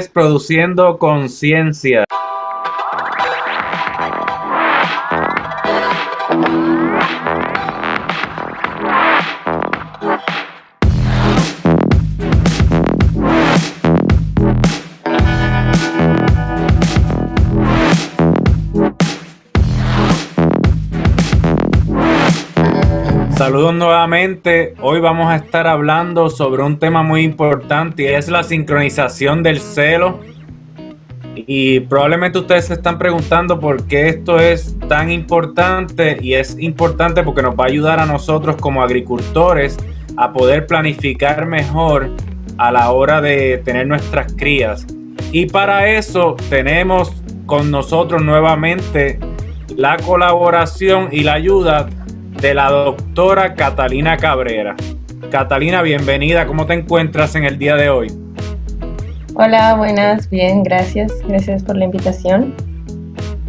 es Produciendo Conciencia. Saludos nuevamente. Hoy vamos a estar hablando sobre un tema muy importante y es la sincronización del celo. Y probablemente ustedes se están preguntando por qué esto es tan importante, y es importante porque nos va a ayudar a nosotros como agricultores a poder planificar mejor a la hora de tener nuestras crías. Y para eso tenemos con nosotros nuevamente la colaboración y la ayuda de la doctora Catalina Cabrera. Catalina, bienvenida. ¿Cómo te encuentras en el día de hoy? Hola, buenas, bien, gracias. Gracias por la invitación.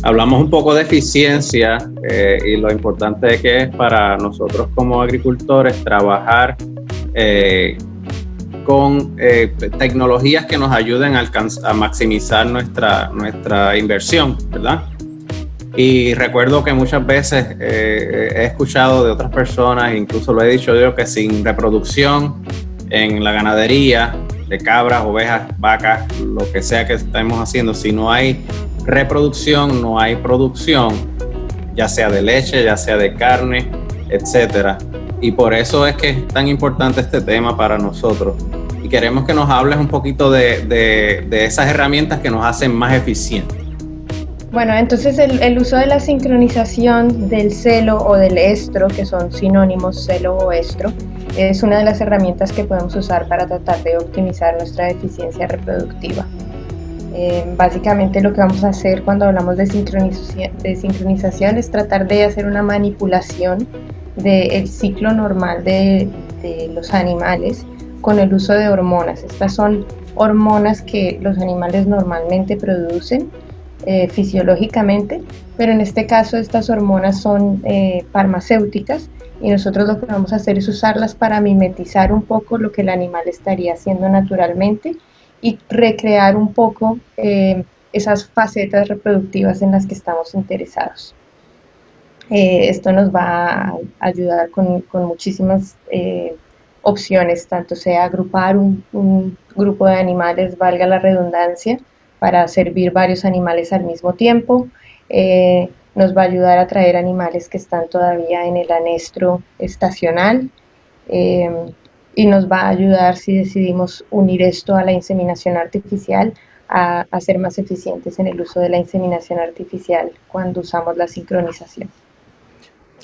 Hablamos un poco de eficiencia y lo importante que es para nosotros como agricultores trabajar con tecnologías que nos ayuden a maximizar nuestra inversión, ¿verdad? Y recuerdo que muchas veces he escuchado de otras personas, incluso lo he dicho yo, que sin reproducción en la ganadería de cabras, ovejas, vacas, lo que sea que estemos haciendo, si no hay reproducción, no hay producción, ya sea de leche, ya sea de carne, etcétera. Y por eso es que es tan importante este tema para nosotros. Y queremos que nos hables un poquito de esas herramientas que nos hacen más eficientes. Bueno, entonces el uso de la sincronización del celo o del estro, que son sinónimos, celo o estro, es una de las herramientas que podemos usar para tratar de optimizar nuestra eficiencia reproductiva. Básicamente lo que vamos a hacer cuando hablamos de sincronización es tratar de hacer una manipulación del ciclo normal de los animales con el uso de hormonas. Estas son hormonas que los animales normalmente producen fisiológicamente, pero en este caso estas hormonas son farmacéuticas, y nosotros lo que vamos a hacer es usarlas para mimetizar un poco lo que el animal estaría haciendo naturalmente y recrear un poco esas facetas reproductivas en las que estamos interesados. Esto nos va a ayudar con muchísimas opciones, tanto sea agrupar un grupo de animales, valga la redundancia, para servir varios animales al mismo tiempo. Nos va a ayudar a traer animales que están todavía en el anestro estacional, y nos va a ayudar, si decidimos unir esto a la inseminación artificial, a ser más eficientes en el uso de la inseminación artificial cuando usamos la sincronización.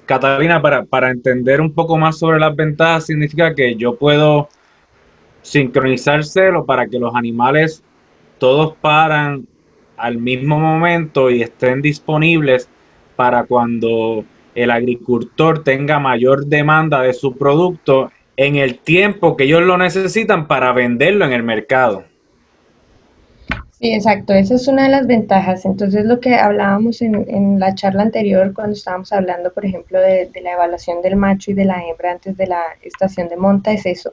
Catalina, para entender un poco más sobre las ventajas, significa que yo puedo sincronizar celo para que los animales todos paran al mismo momento y estén disponibles para cuando el agricultor tenga mayor demanda de su producto en el tiempo que ellos lo necesitan para venderlo en el mercado. Sí, exacto, esa es una de las ventajas. Entonces, lo que hablábamos en la charla anterior, cuando estábamos hablando, por ejemplo, de la evaluación del macho y de la hembra antes de la estación de monta, es eso.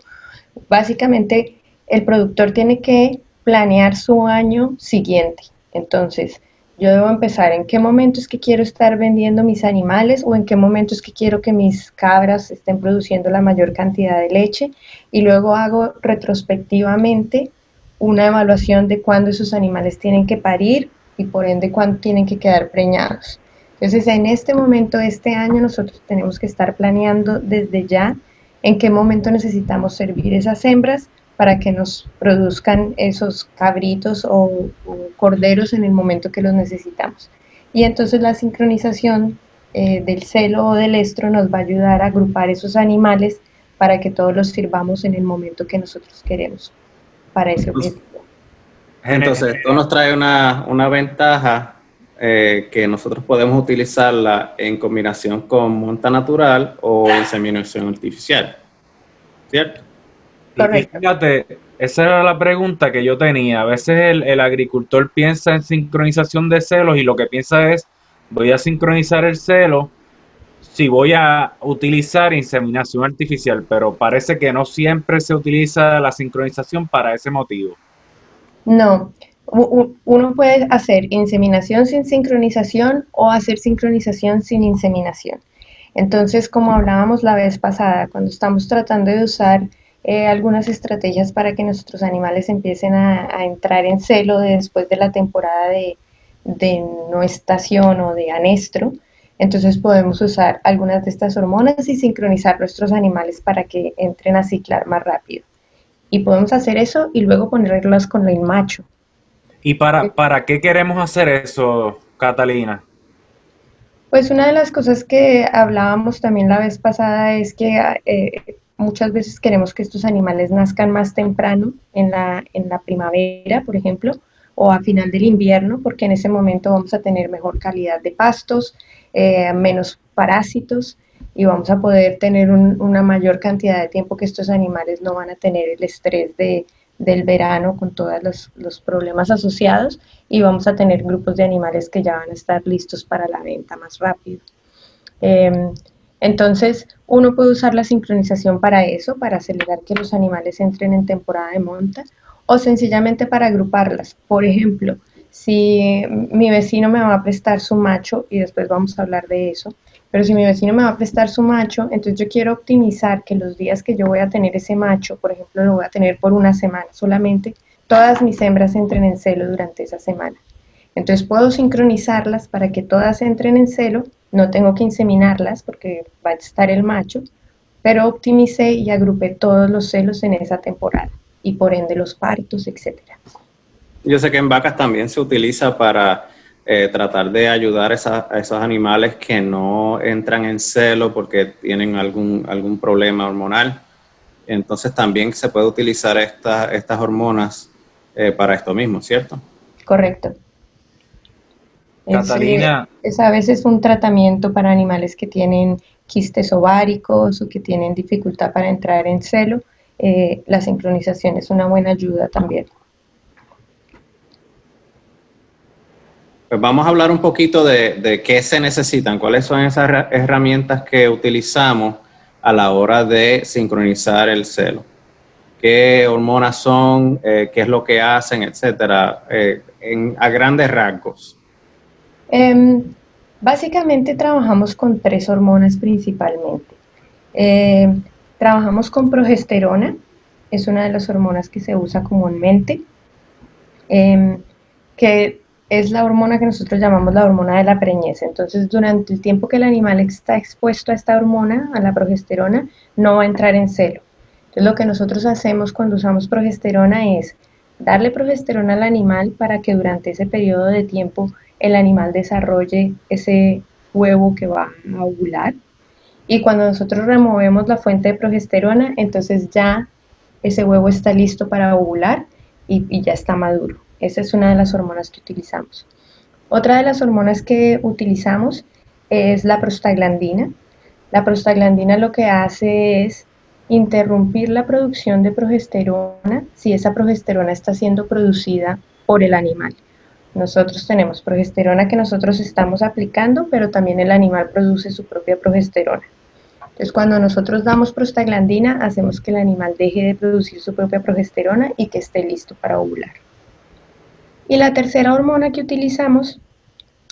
Básicamente, el productor tiene que planear su año siguiente. Entonces, yo debo empezar en qué momento es que quiero estar vendiendo mis animales, o en qué momento es que quiero que mis cabras estén produciendo la mayor cantidad de leche, y luego hago retrospectivamente una evaluación de cuándo esos animales tienen que parir y por ende cuándo tienen que quedar preñados. Entonces, en este momento, este año, nosotros tenemos que estar planeando desde ya en qué momento necesitamos servir esas hembras para que nos produzcan esos cabritos o corderos en el momento que los necesitamos. Y entonces la sincronización del celo o del estro nos va a ayudar a agrupar esos animales para que todos los sirvamos en el momento que nosotros queremos para ese objetivo. Entonces, esto nos trae una ventaja que nosotros podemos utilizarla en combinación con monta natural o inseminación artificial, ¿cierto? Correcto. Y fíjate, esa era la pregunta que yo tenía. A veces el agricultor piensa en sincronización de celos y lo que piensa es, voy a sincronizar el celo si voy a utilizar inseminación artificial, pero parece que no siempre se utiliza la sincronización para ese motivo. No, Uno puede hacer inseminación sin sincronización o hacer sincronización sin inseminación. Entonces, como hablábamos la vez pasada, cuando estamos tratando de usar algunas estrategias para que nuestros animales empiecen a entrar en celo después de la temporada de no estación o de anestro, entonces podemos usar algunas de estas hormonas y sincronizar nuestros animales para que entren a ciclar más rápido. Y podemos hacer eso y luego ponerlas con el macho. ¿Y para qué queremos hacer eso, Catalina? Pues una de las cosas que hablábamos también la vez pasada es que muchas veces queremos que estos animales nazcan más temprano en la primavera, por ejemplo, o a final del invierno, porque en ese momento vamos a tener mejor calidad de pastos, menos parásitos y vamos a poder tener una mayor cantidad de tiempo que estos animales no van a tener el estrés del verano con todos los problemas asociados y vamos a tener grupos de animales que ya van a estar listos para la venta más rápido. Entonces, uno puede usar la sincronización para eso, para acelerar que los animales entren en temporada de monta, o sencillamente para agruparlas. Por ejemplo, si mi vecino me va a prestar su macho, y después vamos a hablar de eso, pero si mi vecino me va a prestar su macho, entonces yo quiero optimizar que los días que yo voy a tener ese macho, por ejemplo, lo voy a tener por una semana solamente, todas mis hembras entren en celo durante esa semana. Entonces puedo sincronizarlas para que todas entren en celo, no tengo que inseminarlas porque va a estar el macho, pero optimicé y agrupé todos los celos en esa temporada y por ende los partos, etcétera. Yo sé que en vacas también se utiliza para tratar de ayudar a esos animales que no entran en celo porque tienen algún problema hormonal. Entonces también se puede utilizar estas hormonas para esto mismo, ¿cierto? Correcto. Catalina, Es a veces un tratamiento para animales que tienen quistes ováricos o que tienen dificultad para entrar en celo. La sincronización es una buena ayuda también. Pues vamos a hablar un poquito de qué se necesitan, cuáles son esas herramientas que utilizamos a la hora de sincronizar el celo. ¿Qué hormonas son? ¿Qué es lo que hacen? Etcétera. A grandes rasgos. Básicamente trabajamos con 3 hormonas principalmente. Trabajamos con progesterona, es una de las hormonas que se usa comúnmente, que es la hormona que nosotros llamamos la hormona de la preñez. Entonces, durante el tiempo que el animal está expuesto a esta hormona, a la progesterona, no va a entrar en celo. Entonces, lo que nosotros hacemos cuando usamos progesterona es darle progesterona al animal para que durante ese periodo de tiempo el animal desarrolle ese huevo que va a ovular. Y cuando nosotros removemos la fuente de progesterona, entonces ya ese huevo está listo para ovular y ya está maduro. Esa es una de las hormonas que utilizamos. Otra de las hormonas que utilizamos es la prostaglandina. La prostaglandina lo que hace es interrumpir la producción de progesterona si esa progesterona está siendo producida por el animal. Nosotros tenemos progesterona que nosotros estamos aplicando, pero también el animal produce su propia progesterona. Entonces, cuando nosotros damos prostaglandina, hacemos que el animal deje de producir su propia progesterona y que esté listo para ovular. Y la tercera hormona que utilizamos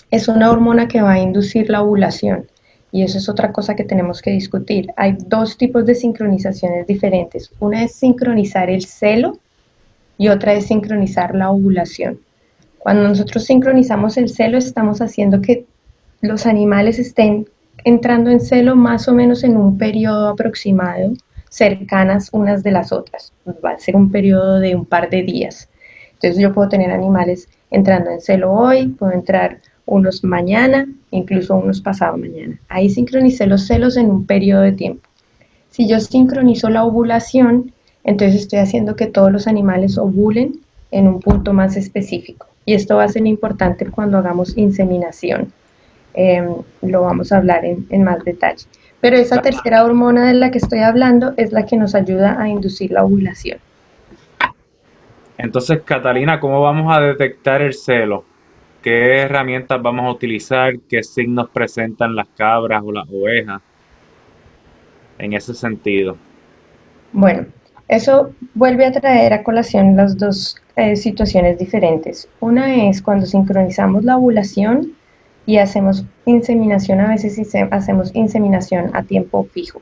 es una hormona que va a inducir la ovulación. Y eso es otra cosa que tenemos que discutir. Hay 2 tipos de sincronizaciones diferentes. Una es sincronizar el celo y otra es sincronizar la ovulación. Cuando nosotros sincronizamos el celo, estamos haciendo que los animales estén entrando en celo más o menos en un periodo aproximado, cercanas unas de las otras. Va a ser un periodo de un par de días. Entonces yo puedo tener animales entrando en celo hoy, puedo entrar unos mañana, incluso unos pasado mañana. Ahí sincronicé los celos en un periodo de tiempo. Si yo sincronizo la ovulación, entonces estoy haciendo que todos los animales ovulen en un punto más específico. Y esto va a ser importante cuando hagamos inseminación. Lo vamos a hablar en más detalle. Pero esa tercera hormona de la que estoy hablando es la que nos ayuda a inducir la ovulación. entonces, Catalina, ¿cómo vamos a detectar el celo? ¿Qué herramientas vamos a utilizar? ¿Qué signos presentan las cabras o las ovejas en ese sentido? Bueno, Eso vuelve a traer a colación las dos situaciones diferentes. Una es cuando sincronizamos la ovulación y hacemos inseminación, a veces hacemos inseminación a tiempo fijo.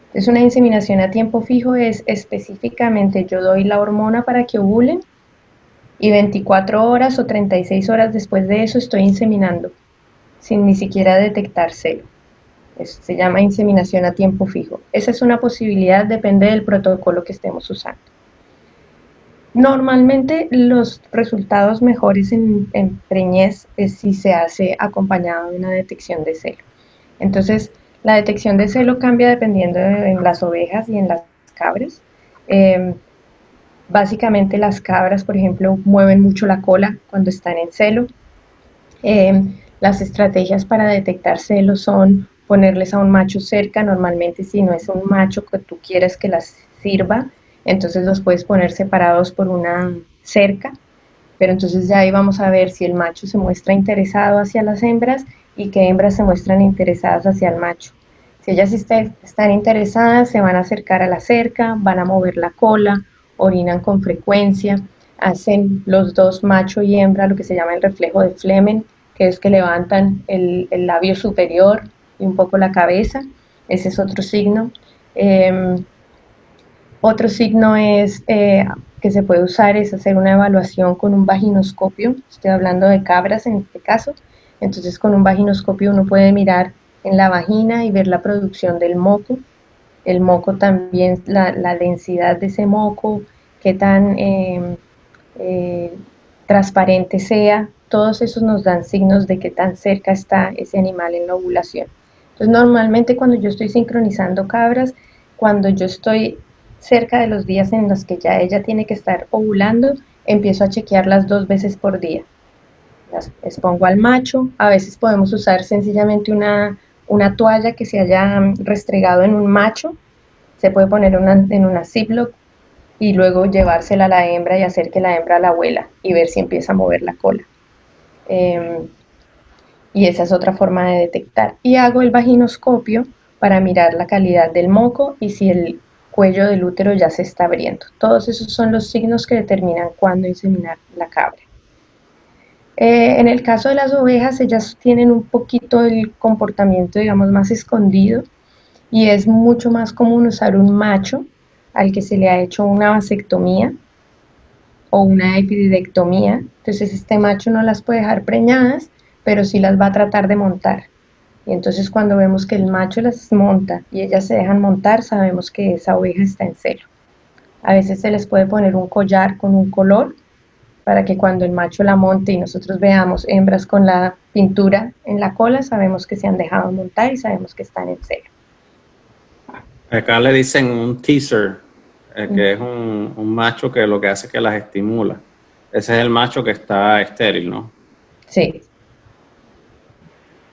Entonces, una inseminación a tiempo fijo es específicamente yo doy la hormona para que ovulen y 24 horas o 36 horas después de eso estoy inseminando sin ni siquiera detectar celo. Eso se llama inseminación a tiempo fijo. Esa es una posibilidad, depende del protocolo que estemos usando. Normalmente los resultados mejores en preñez es si se hace acompañado de una detección de celo. Entonces, la detección de celo cambia dependiendo en las ovejas y en las cabras. Básicamente las cabras, por ejemplo, mueven mucho la cola cuando están en celo. Las estrategias para detectar celos son ponerles a un macho cerca. Normalmente, si no es un macho que tú quieres que las sirva, entonces los puedes poner separados por una cerca, pero entonces ya ahí vamos a ver si el macho se muestra interesado hacia las hembras y qué hembras se muestran interesadas hacia el macho. Si ellas están interesadas, se van a acercar a la cerca, van a mover la cola, orinan con frecuencia, hacen los dos, macho y hembra, lo que se llama el reflejo de Flemen, que es que levantan el labio superior y un poco la cabeza. Ese es otro signo. Otro signo es que se puede usar es hacer una evaluación con un vaginoscopio. Estoy hablando de cabras en este caso. Entonces, con un vaginoscopio uno puede mirar en la vagina y ver la producción del moco. El moco también, la densidad de ese moco, qué tan transparente sea. Todos esos nos dan signos de qué tan cerca está ese animal en la ovulación. Entonces, normalmente cuando yo estoy sincronizando cabras, cuando yo estoy cerca de los días en los que ya ella tiene que estar ovulando, empiezo a chequearlas 2 veces por día. Las expongo al macho, a veces podemos usar sencillamente una toalla que se haya restregado en un macho, se puede poner en una Ziploc y luego llevársela a la hembra y hacer que la hembra la huela y ver si empieza a mover la cola. Y esa es otra forma de detectar. Y hago el vaginoscopio para mirar la calidad del moco y si el cuello del útero ya se está abriendo. Todos esos son los signos que determinan cuándo inseminar la cabra. En el caso de las ovejas, ellas tienen un poquito el comportamiento, digamos, más escondido y es mucho más común usar un macho al que se le ha hecho una vasectomía o una epididectomía. Entonces este macho no las puede dejar preñadas, pero sí las va a tratar de montar. Y entonces cuando vemos que el macho las monta y ellas se dejan montar, sabemos que esa oveja está en celo. A veces se les puede poner un collar con un color para que cuando el macho la monte y nosotros veamos hembras con la pintura en la cola, sabemos que se han dejado montar y sabemos que están en celo. Acá le dicen un teaser, que es un macho que lo que hace es que las estimula. Ese es el macho que está estéril, ¿no? Sí.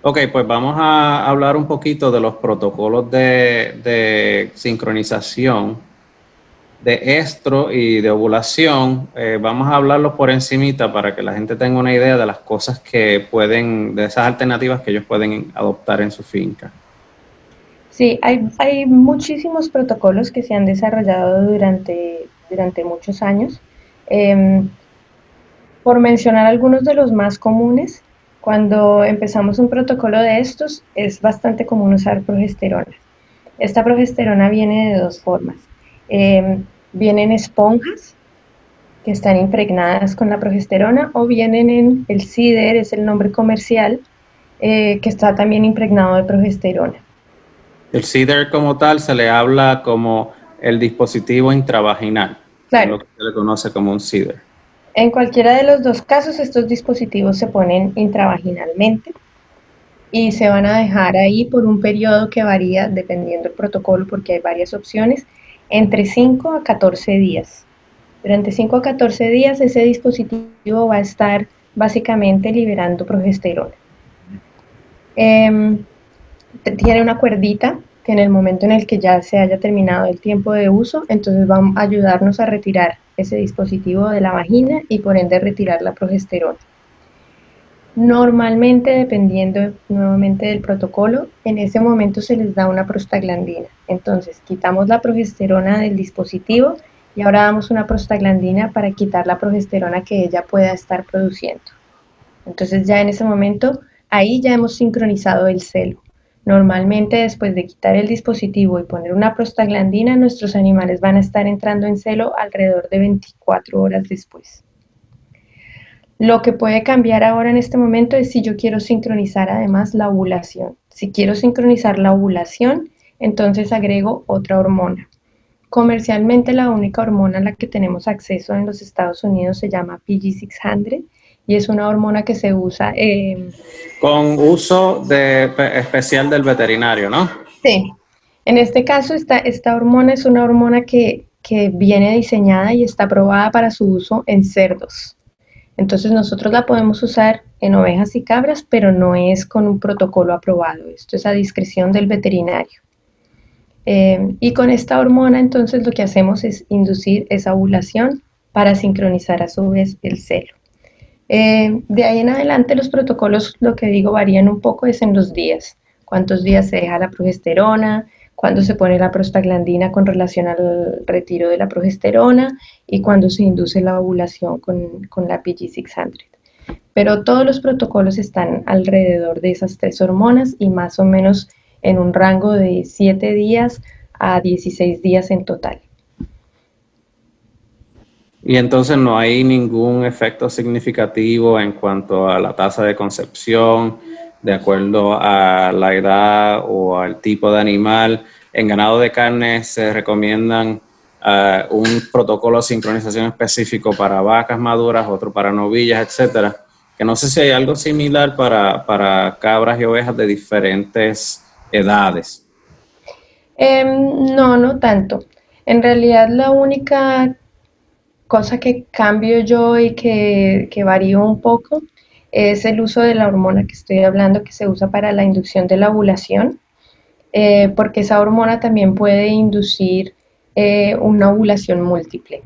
Ok, pues vamos a hablar un poquito de los protocolos de sincronización de estro y de ovulación. Vamos a hablarlo por encimita para que la gente tenga una idea de las cosas que pueden, de esas alternativas que ellos pueden adoptar en su finca. Sí, hay muchísimos protocolos que se han desarrollado durante muchos años. Por mencionar algunos de los más comunes, cuando empezamos un protocolo de estos, es bastante común usar progesterona. Esta progesterona viene de dos formas. Vienen esponjas que están impregnadas con la progesterona o vienen en el CIDER, es el nombre comercial, que está también impregnado de progesterona. El CIDR como tal se le habla como el dispositivo intravaginal, claro. Es lo que se le conoce como un CIDR. En cualquiera de los dos casos, estos dispositivos se ponen intravaginalmente y se van a dejar ahí por un periodo que varía dependiendo del protocolo, porque hay varias opciones, entre 5 a 14 días. Durante 5 a 14 días ese dispositivo va a estar básicamente liberando progesterona. Tiene una cuerdita que en el momento en el que ya se haya terminado el tiempo de uso, entonces va a ayudarnos a retirar ese dispositivo de la vagina y por ende retirar la progesterona. Normalmente, dependiendo nuevamente del protocolo, en ese momento se les da una prostaglandina. Entonces, quitamos la progesterona del dispositivo y ahora damos una prostaglandina para quitar la progesterona que ella pueda estar produciendo. Entonces, ya en ese momento, ahí ya hemos sincronizado el celo. Normalmente, después de quitar el dispositivo y poner una prostaglandina, nuestros animales van a estar entrando en celo alrededor de 24 horas después. Lo que puede cambiar ahora en este momento es si yo quiero sincronizar además la ovulación. Si quiero sincronizar la ovulación, entonces agrego otra hormona. Comercialmente la única hormona a la que tenemos acceso en los Estados Unidos se llama PG600 y es una hormona que se usa... con uso especial del veterinario, ¿no? Sí, en este caso esta hormona es una hormona que viene diseñada y está aprobada para su uso en cerdos. Entonces nosotros la podemos usar en ovejas y cabras, pero no es con un protocolo aprobado. Esto es a discreción del veterinario. Y con esta hormona entonces lo que hacemos es inducir esa ovulación para sincronizar a su vez el celo. De ahí en adelante los protocolos, lo que digo, varían un poco es en los días. Cuántos días se deja la progesterona, cuándo se pone la prostaglandina con relación al retiro de la progesterona y cuándo se induce la ovulación con la PG600. Pero todos los protocolos están alrededor de esas tres hormonas y más o menos en un rango de 7 días a 16 días en total. Y entonces no hay ningún efecto significativo en cuanto a la tasa de concepción, de acuerdo a la edad o al tipo de animal. En ganado de carne se recomiendan un protocolo de sincronización específico para vacas maduras, otro para novillas, etcétera. Que no sé si hay algo similar para cabras y ovejas de diferentes edades. No tanto. En realidad la única cosa que cambio yo y que varío un poco es el uso de la hormona que estoy hablando, que se usa para la inducción de la ovulación, porque esa hormona también puede inducir una ovulación múltiple.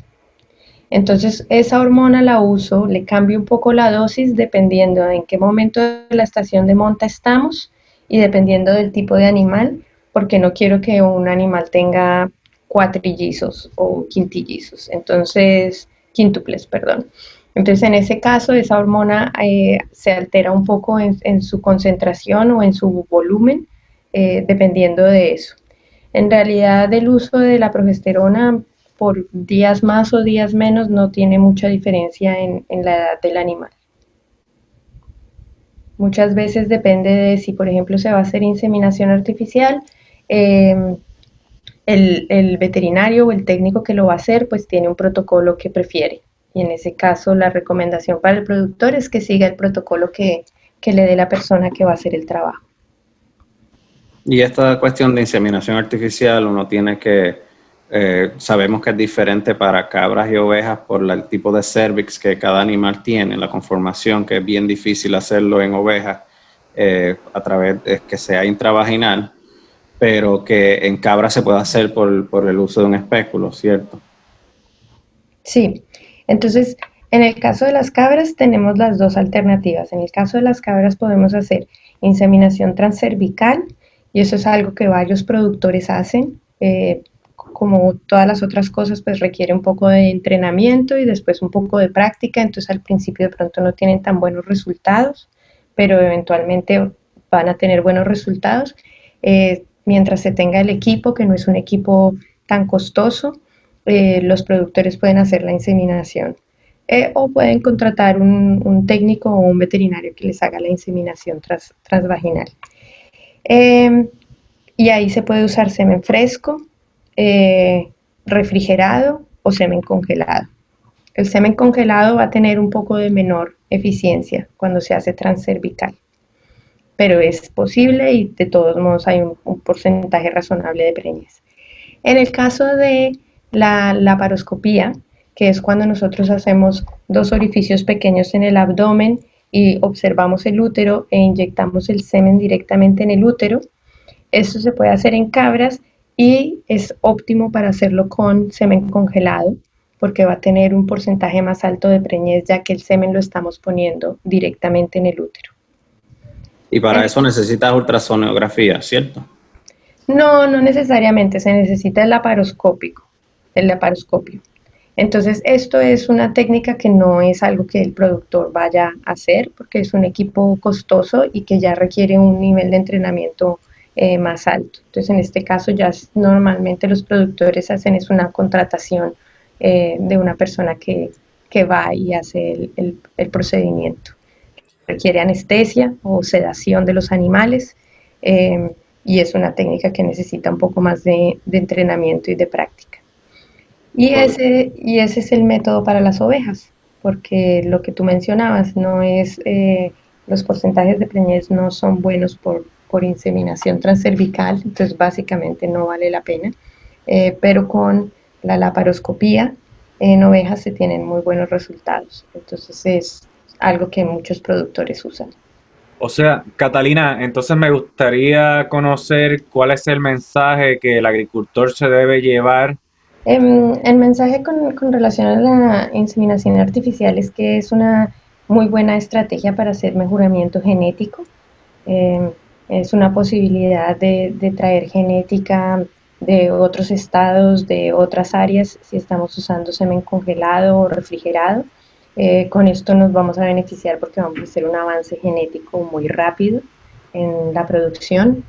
Entonces esa hormona la uso, le cambio un poco la dosis dependiendo en qué momento de la estación de monta estamos y dependiendo del tipo de animal, porque no quiero que un animal tenga cuatrillizos o quintillizos, entonces quíntuples, perdón. Entonces en ese caso esa hormona se altera un poco en su concentración o en su volumen, dependiendo de eso. En realidad el uso de la progesterona por días más o días menos no tiene mucha diferencia en la edad del animal. Muchas veces depende de si, por ejemplo, se va a hacer inseminación artificial, el veterinario o el técnico que lo va a hacer, pues tiene un protocolo que prefiere. Y en ese caso, la recomendación para el productor es que siga el protocolo que le dé la persona que va a hacer el trabajo. Y esta cuestión de inseminación artificial, uno tiene que, sabemos que es diferente para cabras y ovejas por el tipo de cervix que cada animal tiene, la conformación, que es bien difícil hacerlo en ovejas a través de que sea intravaginal, pero que en cabras se puede hacer por el uso de un espéculo, ¿cierto? Sí, entonces en el caso de las cabras tenemos las dos alternativas. En el caso de las cabras podemos hacer inseminación transcervical y eso es algo que varios productores hacen. Como todas las otras cosas, pues requiere un poco de entrenamiento y después un poco de práctica, entonces al principio de pronto no tienen tan buenos resultados, pero eventualmente van a tener buenos resultados mientras se tenga el equipo, que no es un equipo tan costoso. Los productores pueden hacer la inseminación o pueden contratar un técnico o un veterinario que les haga la inseminación transvaginal. Y ahí se puede usar semen fresco, refrigerado o semen congelado. El semen congelado va a tener un poco de menor eficiencia cuando se hace transcervical, pero es posible y de todos modos hay un porcentaje razonable de preñez. En el caso de la laparoscopía, que es cuando nosotros hacemos 2 orificios pequeños en el abdomen y observamos el útero e inyectamos el semen directamente en el útero, esto se puede hacer en cabras y es óptimo para hacerlo con semen congelado. porque va a tener un porcentaje más alto de preñez, ya que el semen lo estamos poniendo directamente en el útero. Y para eso necesitas ultrasonografía, ¿cierto? No, no necesariamente, se necesita el laparoscopio. Entonces, esto es una técnica que no es algo que el productor vaya a hacer, porque es un equipo costoso y que ya requiere un nivel de entrenamiento más alto. Entonces, en este caso, ya normalmente los productores hacen es una contratación de una persona que va y hace el procedimiento. Requiere anestesia o sedación de los animales y es una técnica que necesita un poco más de entrenamiento y de práctica. Y ese es el método para las ovejas, porque lo que tú mencionabas no es, los porcentajes de preñez no son buenos por inseminación transcervical, entonces básicamente no vale la pena, pero con la laparoscopía en ovejas se tienen muy buenos resultados, entonces es algo que muchos productores usan. O sea, Catalina, entonces me gustaría conocer cuál es el mensaje que el agricultor se debe llevar. El mensaje con relación a la inseminación artificial es que es una muy buena estrategia para hacer mejoramiento genético. Es una posibilidad de traer genética de otros estados, de otras áreas, si estamos usando semen congelado o refrigerado. Con esto nos vamos a beneficiar porque vamos a hacer un avance genético muy rápido en la producción.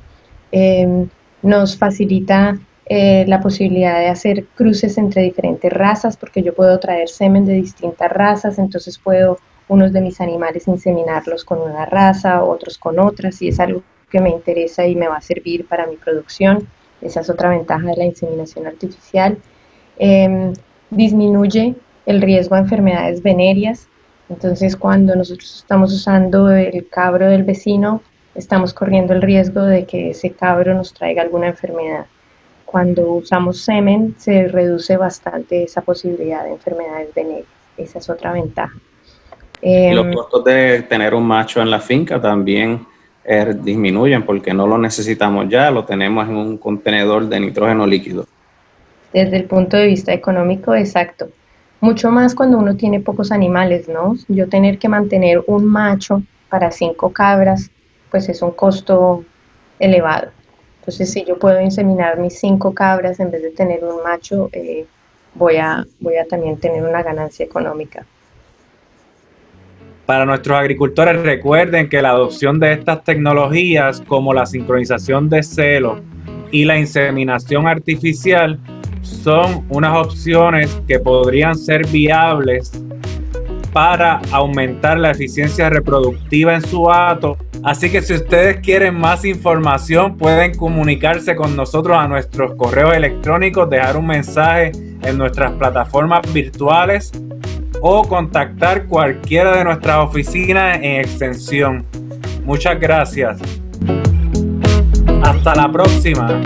Nos facilita la posibilidad de hacer cruces entre diferentes razas, porque yo puedo traer semen de distintas razas, entonces puedo unos de mis animales inseminarlos con una raza, otros con otras, y es algo que me interesa y me va a servir para mi producción. Esa es otra ventaja de la inseminación artificial. Disminuye el riesgo a enfermedades venéreas, entonces cuando nosotros estamos usando el cabro del vecino, estamos corriendo el riesgo de que ese cabro nos traiga alguna enfermedad. Cuando usamos semen se reduce bastante esa posibilidad de enfermedades venéreas. Esa es otra ventaja. Y los costos de tener un macho en la finca también disminuyen porque no lo necesitamos ya, lo tenemos en un contenedor de nitrógeno líquido. Desde el punto de vista económico, exacto. Mucho más cuando uno tiene pocos animales, ¿no? Yo tener que mantener un macho para 5 cabras, pues es un costo elevado. Entonces, si yo puedo inseminar mis 5 cabras en vez de tener un macho, voy a también tener una ganancia económica. Para nuestros agricultores, recuerden que la adopción de estas tecnologías como la sincronización de celo y la inseminación artificial son unas opciones que podrían ser viables para aumentar la eficiencia reproductiva en su hato. Así que si ustedes quieren más información, pueden comunicarse con nosotros a nuestros correos electrónicos, dejar un mensaje en nuestras plataformas virtuales o contactar cualquiera de nuestras oficinas en extensión. Muchas gracias. Hasta la próxima.